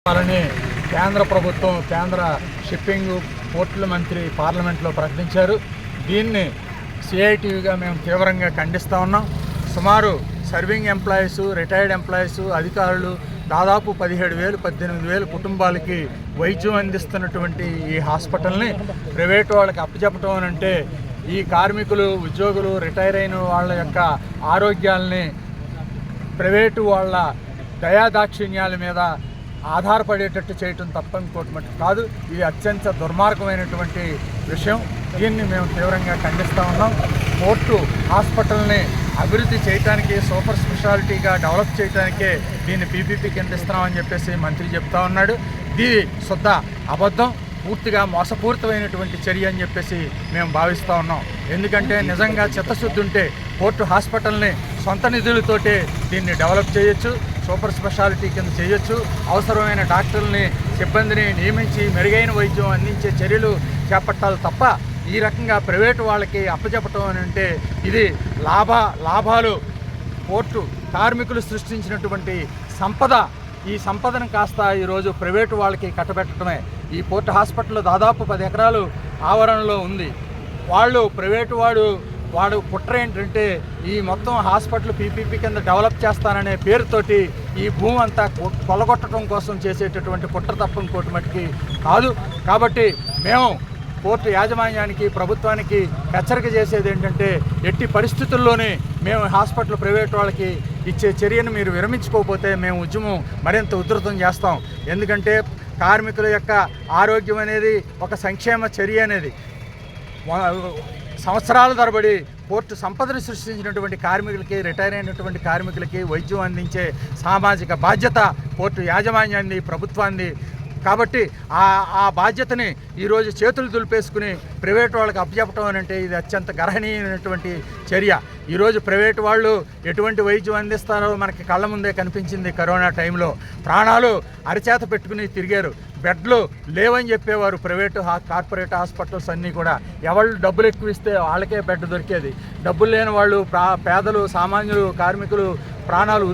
వాళ్ళని కేంద్ర ప్రభుత్వం కేంద్ర షిప్పింగ్ పోర్టుల మంత్రి పార్లమెంట్లో ప్రకటించారు. దీన్ని సిఐటివిగా మేము తీవ్రంగా ఖండిస్తూ ఉన్నాం. సుమారు సర్వింగ్ ఎంప్లాయీస్, రిటైర్డ్ ఎంప్లాయీస్, అధికారులు దాదాపు 17,000 18,000 కుటుంబాలకి వైద్యం అందిస్తున్నటువంటి ఈ హాస్పిటల్ని ప్రైవేటు వాళ్ళకి అప్పచెప్పటం అని అంటే ఈ కార్మికులు, ఉద్యోగులు, రిటైర్ అయిన వాళ్ళ యొక్క ఆరోగ్యాలని ప్రైవేటు వాళ్ళ దయాదాక్షిణ్యాల మీద ఆధారపడేటట్టు చేయటం తప్ప ఇంకోటి మటుకు కాదు. ఇది అత్యంత దుర్మార్గమైనటువంటి విషయం. దీన్ని మేము తీవ్రంగా ఖండిస్తూ ఉన్నాం. పోర్టు హాస్పిటల్ని అభివృద్ధి చేయడానికి, సూపర్ స్పెషాలిటీగా డెవలప్ చేయడానికే దీన్ని పీపీపీ కింద ఇస్తున్నామని చెప్పేసి మంత్రి చెప్తా ఉన్నాడు. ఇది శుద్ధ అబద్ధం, పూర్తిగా మోసపూరితమైనటువంటి చర్య అని చెప్పేసి మేము భావిస్తూ ఉన్నాం. ఎందుకంటే నిజంగా చిత్తశుద్ధి ఉంటే పోర్టు హాస్పిటల్ని సొంత నిధులతోటే దీన్ని డెవలప్ చేయొచ్చు, సూపర్ స్పెషాలిటీ కింద చేయొచ్చు. అవసరమైన డాక్టర్లని, సిబ్బందిని నియమించి మెరుగైన వైద్యం అందించే చర్యలు చేపట్టాలి తప్ప ఈ రకంగా ప్రైవేటు వాళ్ళకి అప్పచెప్పటం అని అంటే ఇది లాభాలు పోర్టు కార్మికులు సృష్టించినటువంటి సంపద, ఈ సంపదను కాస్త ఈరోజు ప్రైవేటు వాళ్ళకి కట్టబెట్టడమే. ఈ పోర్టు హాస్పిటల్ దాదాపు 10 ఎకరాలు ఆవరణలో ఉంది. ప్రైవేటు వాడు కుట్ర ఏంటంటే ఈ మొత్తం హాస్పిటల్ పీపీపీ కింద డెవలప్ చేస్తాననే పేరుతోటి ఈ భూమి అంతా కొలగొట్టడం కోసం చేసేటటువంటి కుట్ర తప్ప ఇంకోటి మట్టుకి కాదు. కాబట్టి మేము పోర్టు యాజమాన్యానికి, ప్రభుత్వానికి హెచ్చరిక చేసేది ఏంటంటే ఎట్టి పరిస్థితుల్లోనే మేము హాస్పిటల్ ప్రైవేట్ వాళ్ళకి ఇచ్చే చర్యను మీరు విరమించుకోకపోతే మేము ఉద్యమం మరింత ఉధృతం చేస్తాం. ఎందుకంటే కార్మికుల యొక్క ఆరోగ్యం అనేది ఒక సంక్షేమ చర్య అనేది సంవత్సరాల తరబడి పోర్టు సంపదను సృష్టించినటువంటి కార్మికులకి, రిటైర్ అయినటువంటి కార్మికులకి వైద్యం అందించే సామాజిక బాధ్యత పోర్టు యాజమాన్యాన్ని, ప్రభుత్వాన్ని. కాబట్టి ఆ బాధ్యతని ఈరోజు చేతులు దులిపేసుకుని ప్రైవేటు వాళ్ళకి అప్పచెప్పటం అని అంటే ఇది అత్యంత గర్హనీయమైనటువంటి చర్య. ఈరోజు ప్రైవేటు వాళ్ళు ఎటువంటి వైద్యం అందిస్తారో మనకి కళ్ళ ముందే కనిపించింది. కరోనా టైంలో ప్రాణాలు అరిచేత పెట్టుకుని తిరిగారు. బెడ్లు లేవని చెప్పేవారు కార్పొరేట్ హాస్పిటల్స్ అన్నీ కూడా. ఎవరు డబ్బులు ఎక్కువ ఇస్తే వాళ్ళకే బెడ్ దొరికేది. డబ్బులు లేని వాళ్ళు, పేదలు, సామాన్యులు, కార్మికులు ప్రాణాలు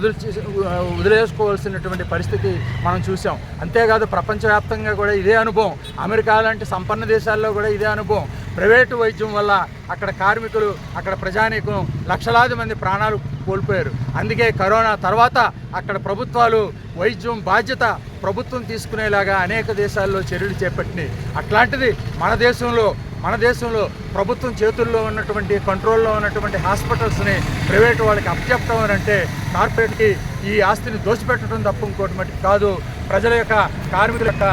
వదిలేసుకోవాల్సినటువంటి పరిస్థితి మనం చూసాం. అంతేకాదు ప్రపంచవ్యాప్తంగా కూడా ఇదే అనుభవం. అమెరికా లాంటి సంపన్న దేశాల్లో కూడా ఇదే అనుభవం. ప్రైవేటు వైద్యం వల్ల అక్కడ కార్మికులు, అక్కడ ప్రజానీకం లక్షలాది మంది ప్రాణాలు కోల్పోయారు. అందుకే కరోనా తర్వాత అక్కడ ప్రభుత్వాలు వైద్యం బాధ్యత ప్రభుత్వం తీసుకునేలాగా అనేక దేశాల్లో చర్యలు చేపట్టినాయి. అట్లాంటిది మన దేశంలో ప్రభుత్వం చేతుల్లో ఉన్నటువంటి, కంట్రోల్లో ఉన్నటువంటి హాస్పిటల్స్ని ప్రైవేటు వాళ్ళకి అప్పచెప్పడం అని అంటే కార్పొరేట్కి ఈ ఆస్తిని దోచిపెట్టడం తప్ప ఇంకోటి మటుకు కాదు. ప్రజల యొక్క, కార్మికుల యొక్క